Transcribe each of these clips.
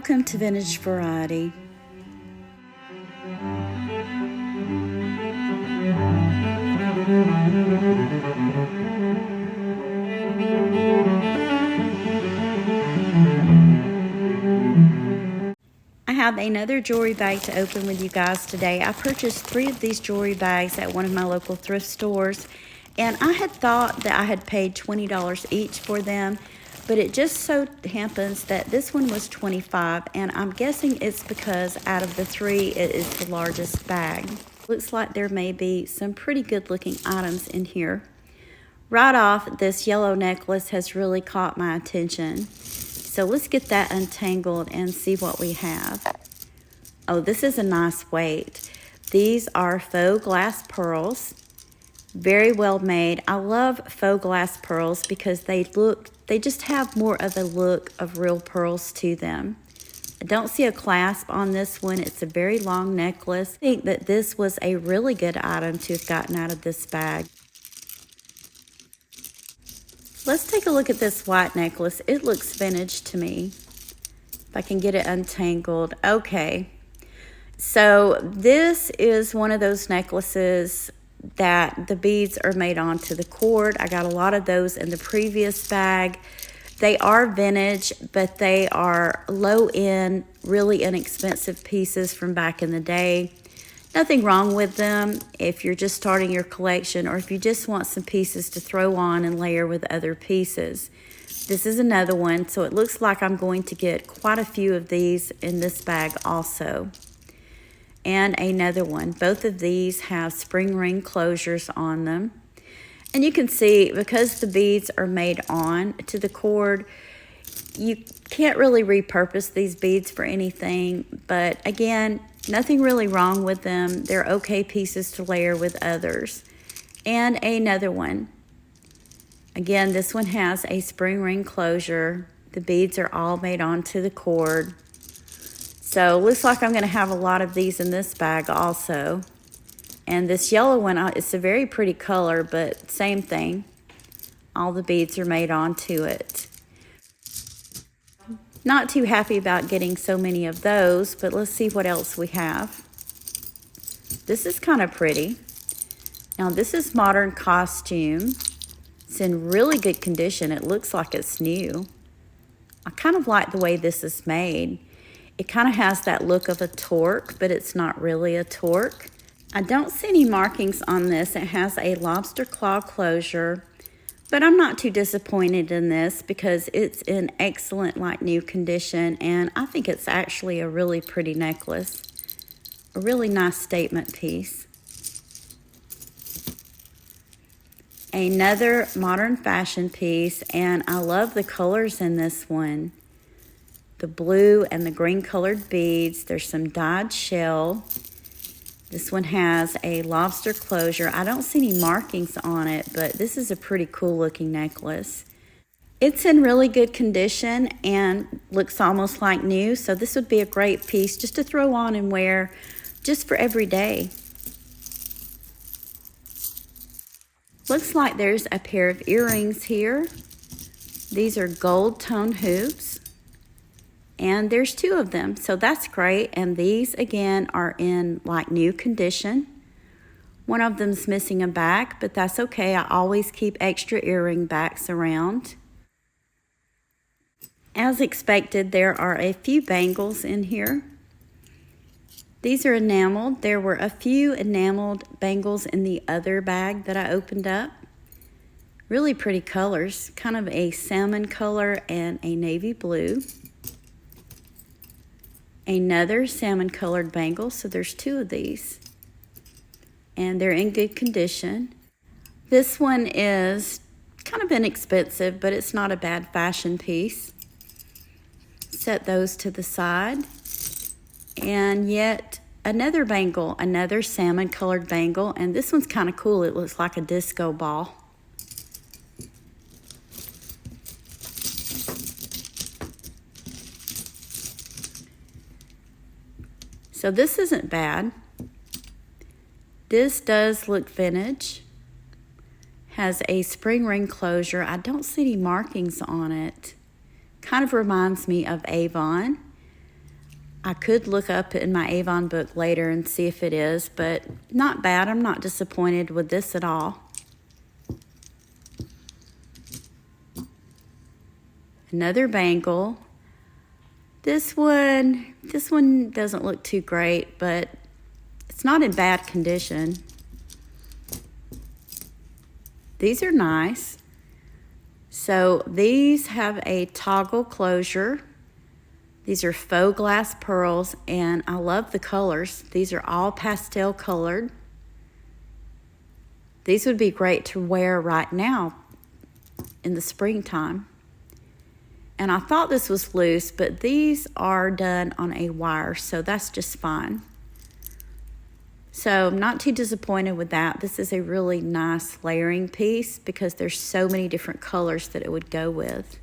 Welcome to Vintage Variety. I have another jewelry bag to open with you guys today. I purchased 3 of these jewelry bags at one of my local thrift stores, and I had thought that I had paid $20 each for them, but it just so happens that this one was $25, and I'm guessing it's because out of the 3, it is the largest bag. Looks like there may be some pretty good looking items in here. Right off, this yellow necklace has really caught my attention. So let's get that untangled and see what we have. Oh, this is a nice weight. These are faux glass pearls. Very well made. I love faux glass pearls because they just have more of a look of real pearls to them. I don't see a clasp on this one. It's a very long necklace. I think that this was a really good item to have gotten out of this bag. Let's take a look at this white necklace. It looks vintage to me. If I can get it untangled. Okay. So this is one of those necklaces that the beads are made onto the cord. I got a lot of those in the previous bag. They are vintage, but they are low-end, really inexpensive pieces from back in the day. Nothing wrong with them if you're just starting your collection or if you just want some pieces to throw on and layer with other pieces. This is another one, so it looks like I'm going to get quite a few of these in this bag also. And another one. Both of these have spring ring closures on them. And you can see, because the beads are made on to the cord, you can't really repurpose these beads for anything. But again, nothing really wrong with them. They're okay pieces to layer with others. And another one. Again, this one has a spring ring closure. The beads are all made onto the cord. So looks like I'm going to have a lot of these in this bag also. And this yellow one, it's a very pretty color, but same thing. All the beads are made onto it. Not too happy about getting so many of those, but let's see what else we have. This is kind of pretty. Now this is Modern Costume. It's in really good condition. It looks like it's new. I kind of like the way this is made. It kind of has that look of a torque, but it's not really a torque. I don't see any markings on this. It has a lobster claw closure. But I'm not too disappointed in this because it's in excellent, like, new condition, and I think it's actually a really pretty necklace. A really nice statement piece. Another modern fashion piece, and I love the colors in this one. The blue and the green colored beads. There's some dyed shell. This one has a lobster closure. I don't see any markings on it, but this is a pretty cool looking necklace. It's in really good condition and looks almost like new, so this would be a great piece just to throw on and wear just for every day. Looks like there's a pair of earrings here. These are gold tone hoops. And there's 2 of them, so that's great. And these, again, are in like new condition. One of them's missing a back, but that's okay. I always keep extra earring backs around. As expected, there are a few bangles in here. These are enameled. There were a few enameled bangles in the other bag that I opened up. Really pretty colors, kind of a salmon color and a navy blue. Another salmon colored bangle, so there's 2 of these. And they're in good condition. This one is kind of inexpensive, but it's not a bad fashion piece. Set those to the side. And yet another bangle, another salmon colored bangle, and this one's kind of cool. It looks like a disco ball. So this isn't bad. This does look vintage. Has a spring ring closure. I don't see any markings on it. Kind of reminds me of Avon. I could look up in my Avon book later and see if it is, but not bad. I'm not disappointed with this at all. Another bangle. This one doesn't look too great, but it's not in bad condition. These are nice. So these have a toggle closure. These are faux glass pearls, and I love the colors. These are all pastel colored. These would be great to wear right now in the springtime. And I thought this was loose, but these are done on a wire, so that's just fine. So I'm not too disappointed with that. This is a really nice layering piece because there's so many different colors that it would go with.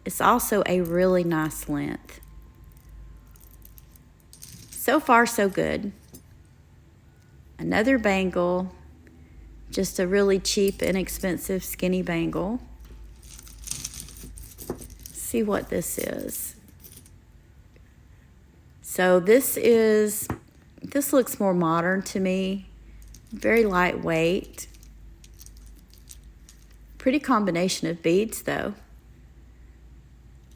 It's also a really nice length. So far, so good. Another bangle, just a really cheap, inexpensive, skinny bangle. See what this is. So this looks more modern to me. Very lightweight. Pretty combination of beads though.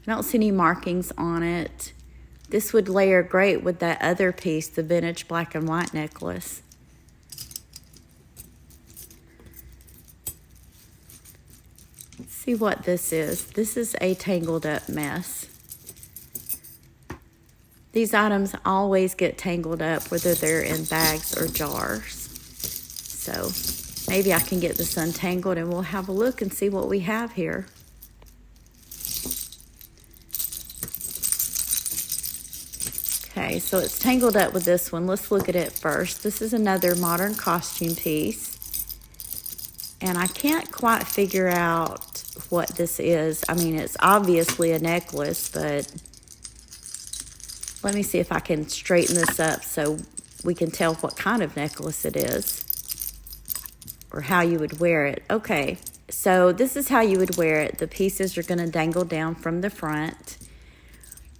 I don't see any markings on it. This would layer great with that other piece, the vintage black and white necklace. Let's see what this is. This is a tangled up mess. These items always get tangled up, whether they're in bags or jars. So maybe I can get this untangled and we'll have a look and see what we have here. Okay, so it's tangled up with this one. Let's look at it first. This is another modern costume piece. And I can't quite figure out what this is. I mean, it's obviously a necklace, but let me see if I can straighten this up so we can tell what kind of necklace it is or how you would wear it. Okay, so this is how you would wear it. The pieces are going to dangle down from the front.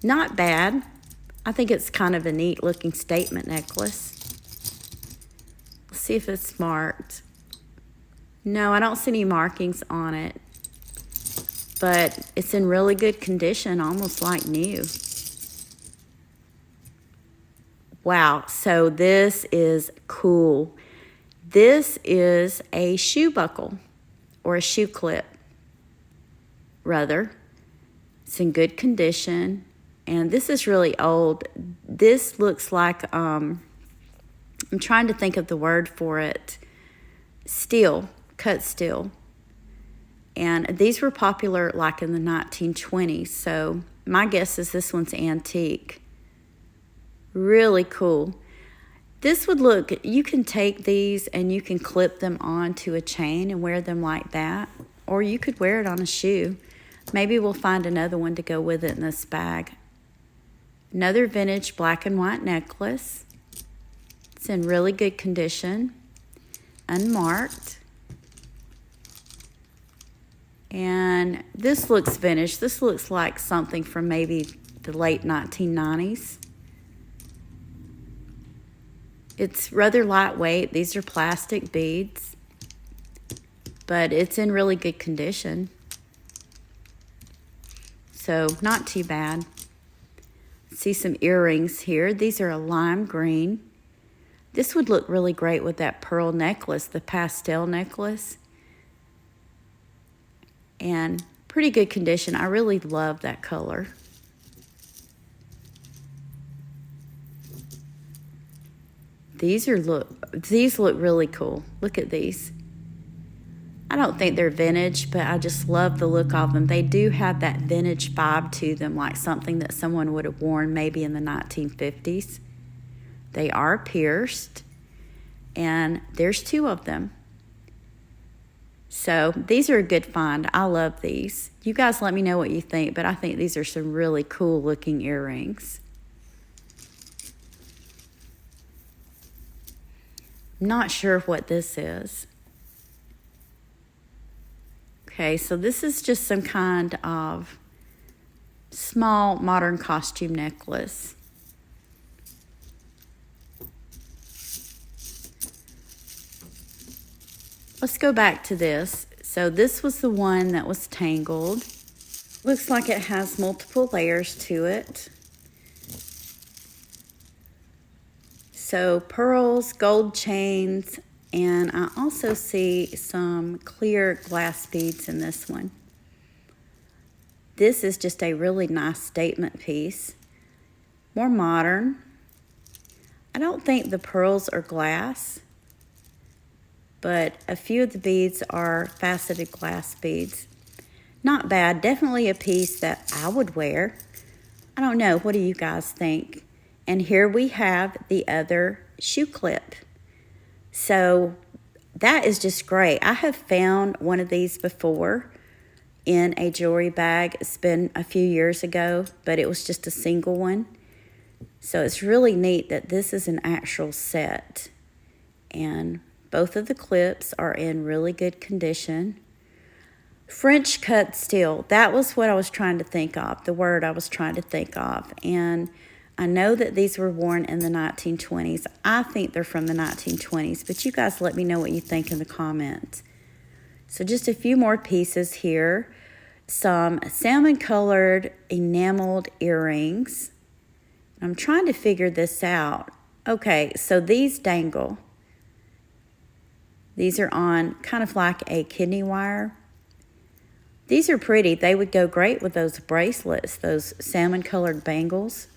Not bad. I think it's kind of a neat looking statement necklace. Let's see if it's marked. No, I don't see any markings on it, but it's in really good condition, almost like new. Wow, so this is cool. This is a shoe buckle or a shoe clip, rather. It's in good condition. And this is really old. This looks like, I'm trying to think of the word for it. Steel, cut steel. And these were popular like in the 1920s. So my guess is this one's antique. Really cool. This would look, you can take these and you can clip them onto a chain and wear them like that. Or you could wear it on a shoe. Maybe we'll find another one to go with it in this bag. Another vintage black and white necklace. It's in really good condition, unmarked. And this looks vintage. This looks like something from maybe the late 1990s. It's rather lightweight. These are plastic beads, but it's in really good condition. So not too bad. See some earrings here. These are a lime green. This would look really great with that pearl necklace, the pastel necklace. And pretty good condition. I really love that color. These look really cool. Look at these. I don't think they're vintage, but I just love the look of them. They do have that vintage vibe to them, like something that someone would have worn maybe in the 1950s. They are pierced, and there's 2 of them. So these are a good find. I love these. You guys let me know what you think, but I think these are some really cool looking earrings. I'm not sure what this is. Okay, so this is just some kind of small modern costume necklace. Let's go back to this. So this was the one that was tangled. Looks like it has multiple layers to it. So pearls, gold chains, and I also see some clear glass beads in this one. This is just a really nice statement piece. More modern. I don't think the pearls are glass, but a few of the beads are faceted glass beads. Not bad, definitely a piece that I would wear. I don't know, what do you guys think? And here we have the other shoe clip. So that is just great. I have found one of these before in a jewelry bag. It's been a few years ago, but it was just a single one. So it's really neat that this is an actual set. And both of the clips are in really good condition. French cut steel, that was what I was trying to think of, the word I was trying to think of. And I know that these were worn in the 1920s. I think they're from the 1920s, but you guys let me know what you think in the comments. So just a few more pieces here. Some salmon-colored enameled earrings. I'm trying to figure this out. Okay, so these dangle. These are on kind of like a kidney wire. These are pretty. They would go great with those bracelets, those salmon-colored bangles.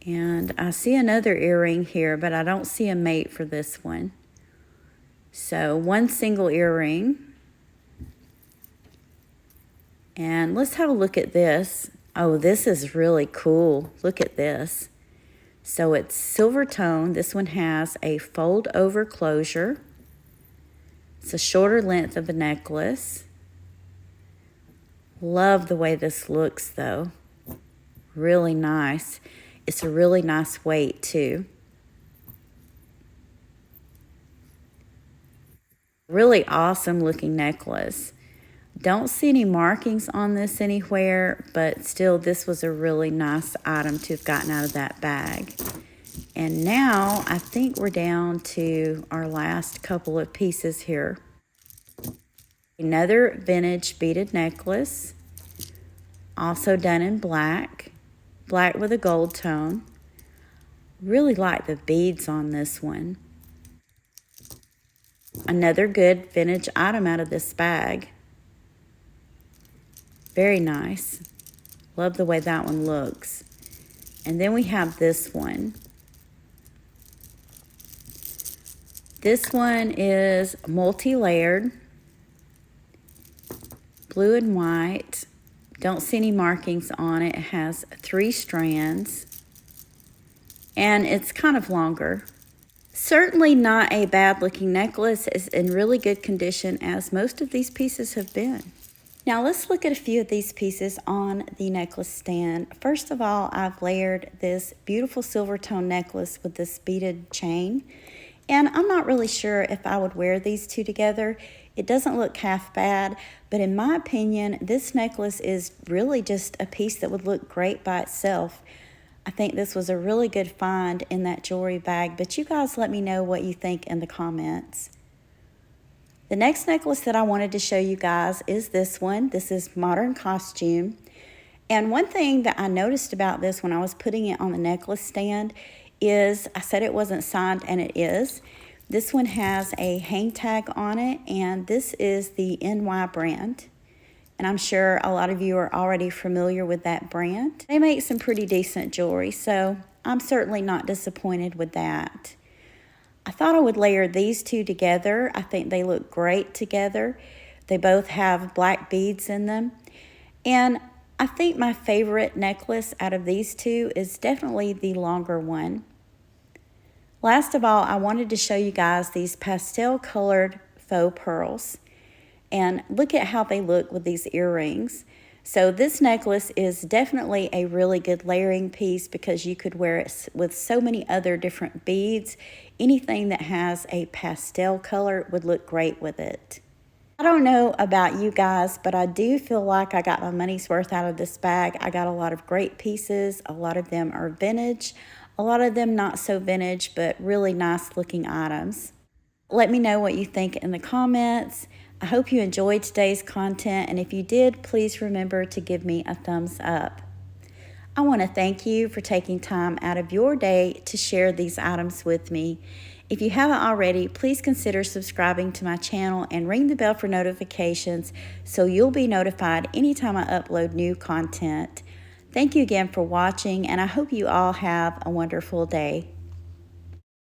And I see another earring here, but I don't see a mate for this one. So one single earring. And let's have a look at this. Oh, this is really cool. Look at this. So it's silver tone. This one has a fold over closure. It's a shorter length of a necklace. Love the way this looks though. Really nice. It's a really nice weight too. Really awesome looking necklace. Don't see any markings on this anywhere, but still this was a really nice item to have gotten out of that bag. And now I think we're down to our last couple of pieces here. Another vintage beaded necklace, also done in black. Black with a gold tone. Really like the beads on this one. Another good vintage item out of this bag. Very nice. Love the way that one looks. And then we have this one. This one is multi-layered. Blue and white. Don't see any markings on it. It has 3 strands. And it's kind of longer. Certainly not a bad looking necklace. It's in really good condition as most of these pieces have been. Now let's look at a few of these pieces on the necklace stand. First of all, I've layered this beautiful silver tone necklace with this beaded chain. And I'm not really sure if I would wear these two together. It doesn't look half bad, but in my opinion, this necklace is really just a piece that would look great by itself. I think this was a really good find in that jewelry bag, but you guys let me know what you think in the comments. The next necklace that I wanted to show you guys is this one. This is modern costume. And one thing that I noticed about this when I was putting it on the necklace stand is, I said it wasn't signed, and it is. This one has a hang tag on it, and this is the NY brand. And I'm sure a lot of you are already familiar with that brand. They make some pretty decent jewelry, so I'm certainly not disappointed with that. I thought I would layer these two together. I think they look great together. They both have black beads in them. And I think my favorite necklace out of these two is definitely the longer one. Last of all, I wanted to show you guys these pastel colored faux pearls. And look at how they look with these earrings. So this necklace is definitely a really good layering piece because you could wear it with so many other different beads. Anything that has a pastel color would look great with it. I don't know about you guys, but I do feel like I got my money's worth out of this bag. I got a lot of great pieces. A lot of them are vintage. A lot of them not so vintage, but really nice looking items. Let me know what you think in the comments. I hope you enjoyed today's content, and if you did, please remember to give me a thumbs up. I want to thank you for taking time out of your day to share these items with me. If you haven't already, please consider subscribing to my channel and ring the bell for notifications so you'll be notified anytime I upload new content. Thank you again for watching, and I hope you all have a wonderful day.